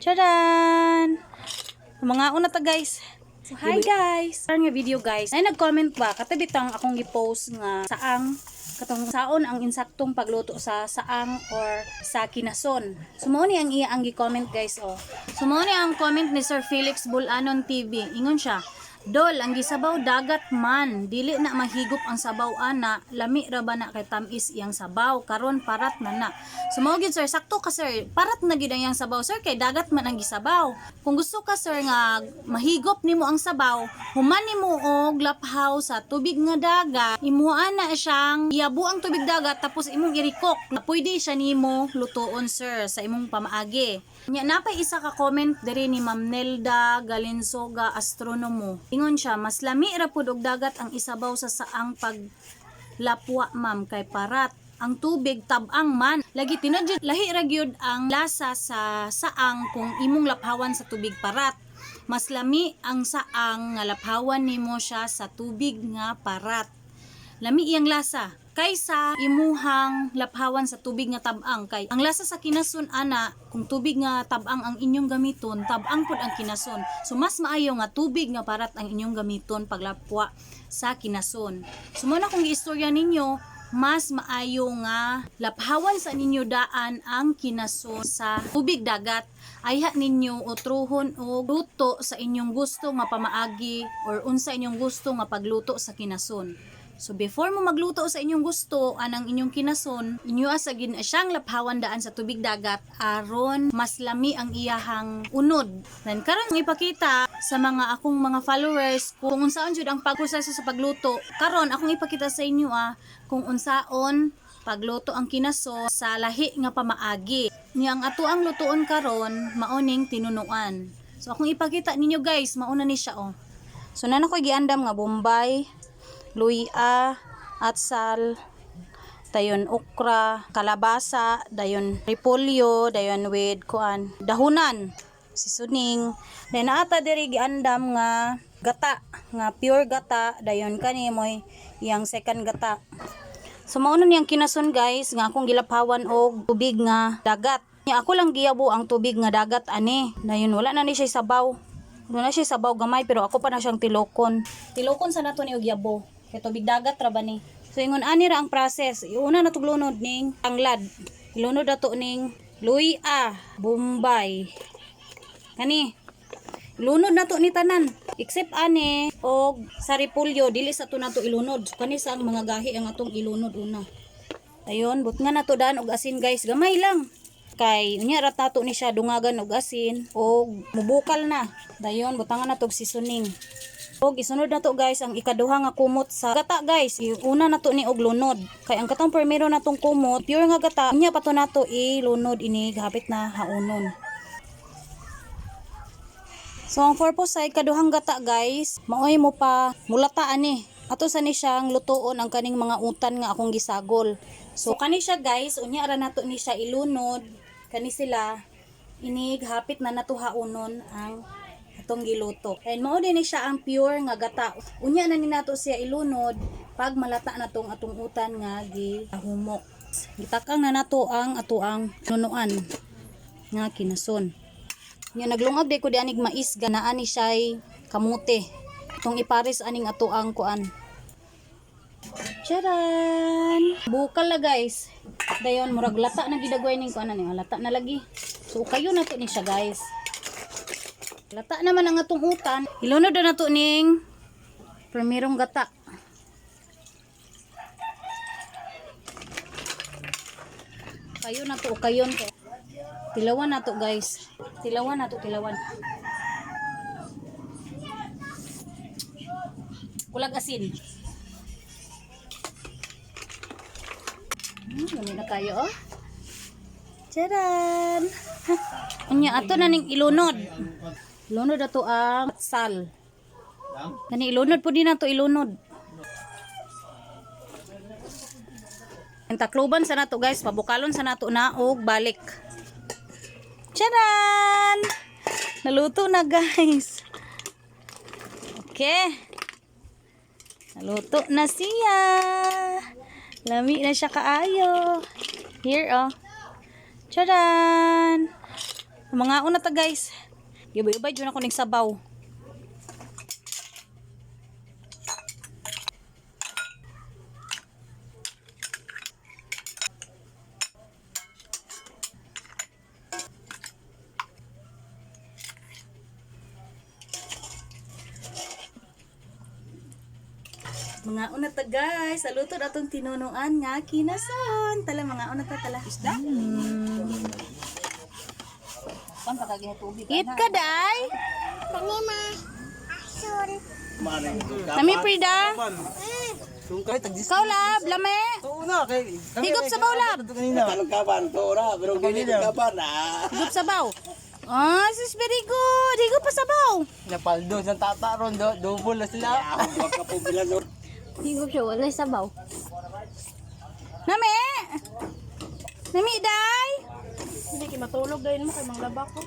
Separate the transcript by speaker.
Speaker 1: Charan! Mga una ta guys. So, hi guys! Karon nga video guys. Ay nag-comment ba katabitang akong gi-post nga saang katong saon ang insaktong pagluto sa saang or sa kinason. Sumo ni ang iya ang gi-comment guys oh. Sumo ni ang comment ni Sir Felix Bulanon TV. Ingon siya, Dol, ang gisabaw dagat man, dili na mahigop ang sabaw ana, lami ra ba na kay tamis iyang sabaw, karon parat na na. Sumawagid sir, sakto ka sir, parat na gid ang iyang sabaw sir, kay dagat man ang gisabaw. Kung gusto ka sir nga mahigop nimo ang sabaw, human nimo og laphaw sa tubig nga dagat, imuan na siyang iyabo ang tubig dagat tapos imong irikok, na pwede siya nimo lutuon sir sa imong pamaagi. Nya napay isa ka comment diri ni Ma'am Nelda Galinsoga Astronomo. Ingon siya, mas lami ra pud og dagat ang isabaw sa saang paglapwa ma'am kay parat. Ang tubig tabang man. Lagi tinadjud lahi ra gyud ang lasa sa saang kung imong laphawan sa tubig parat. Mas lami ang saang nga laphawan nimo siya sa tubig nga parat. Lami iyang lasa kaysa imuhang laphawan sa tubig nga tabang kay ang lasa sa kinason ana kung tubig nga tabang ang inyong gamiton tabang pud ang kinason, so mas maayo nga tubig nga parat ang inyong gamiton paglapwa sa kinason. Sumuna kung giistorya ninyo, mas maayo nga laphawan sa ninyo daan ang kinason sa tubig dagat, ayha ninyo utruhon og luto sa inyong gusto nga pamaagi or unsa inyong gusto nga pagluto sa kinason. So before mo magluto sa inyong gusto anang inyong kinason, inyo asagin siyang laphawan daan sa tubig dagat aron mas lami ang iyahang unod. Then karon ipakita sa mga akong mga followers kung unsaon jud ang pagproseso sa pagluto. Karon akong ipakita sa inyo kung unsaon pagluto ang kinason sa lahi nga pamaagi. Niyang ato ang lutuon karon maoning tinunuan. So akong ipakita ninyo guys, mauna ni siya oh. So nana ko giandam nga Bombay, luya, atsal, dayon okra, kalabasa, dayon repolyo, dayon with kuan, dahunan, seasoning. Then ata diri giandam nga gata, nga pure gata, dayon kani moy yang second gata. So mao niyang kinason guys nga akong gilaphawan og tubig nga dagat. Nya ako lang giyabo ang tubig nga dagat ani. Dayon wala na ni siya sabaw. Wala na siya sabaw gamay pero ako pa na siyang tilokon. Tilokon sa nato ni og yabo. Kay tubig dagat ra ba ni. So ingon ani ra ang process. Iuna na tuglunod ning tanglad. Ilunod ato ning luya, Bombay. Kani. Ilunod nato ni tanan. Except ani og sa repolyo dili sa to nato ilunod. So, kani sa mga gahi ang atong ilunod una. Ayon, but nga nato daan og asin guys, gamay lang. Kay unya ra tato ni siya dungagan og asin og mubukal na. Dayon butangan nato og seasoning. Og isunod na to guys ang ikaduha nga kumot sa gata guys. Una na to ni og lunod. Kay ang katong primero natong kumot, pure nga gata, unya pa to nato ilunod ini hapit na haunon. So ang purpose sa ikaduhang gata guys, maoy mo pa mulata ani. Ato sa ni siyang lutuon ang kaning mga utan nga akong gisagol. So kani siya guys, unya ra nato ni siya ilunod. Kani sila inig hapit na nato haunon ang atong giluto. And mao din siya ang pure nga gata. Unya na ni nato siya ilunod pag malata na tong atong utan nga gihumok. Gitakang na nato ang atuang nunuan nga kinason. Nya naglungag di ko di anig mais ganaan ni siya kamote. Itong ipares aning atuang kuan. Charan! Bukal la guys. Dayon murag lata na gidagway ning kuan ani, lata na lagi. So kayo na to ni siya guys. Lata naman ang atong utan. Ilunod na nato ning primerong gata. Kayo na to, kayon to. Tilawan na to guys. Tilawan na to, tilawan. Kulag asin. Gani na kayo oh. Charan! Unya ato na ning ilunod. Ilunod ato ang sal. Kani ilunod po din nato ilunod. Ang takloban sa nato guys, pabukalon sa nato na og balik. Charan! Naluto na guys. Okay. Naluto na siya. Lami na siya kaayo. Here oh. Charan! Mga una ta guys. Gibay-ubay jud ako ning sabaw. Mga una ta guys, saluto atong tinunuan nga kinason. Tala mga una ta tala. Isda. Pan pa kagih tubig. Eat ka day.
Speaker 2: Kanima. Asun.
Speaker 1: Nami Frida.
Speaker 3: Tungkay tag
Speaker 1: Ikaw lab, lame.
Speaker 3: Oo na kay.
Speaker 1: Higop sa bawlab.
Speaker 3: Kanina.
Speaker 4: Kaban to ora, pero gini kaban na.
Speaker 1: Higop sa baw. Ah, this is very good. Higop pa sa baw.
Speaker 3: Napaldo sa tata ron double na sila.
Speaker 4: Ako ka po bilang no.
Speaker 2: Higop siya, wala sabaw.
Speaker 1: Nami. Nami day.
Speaker 2: Hindi kayo matulog gayun mo kay mga laba ko.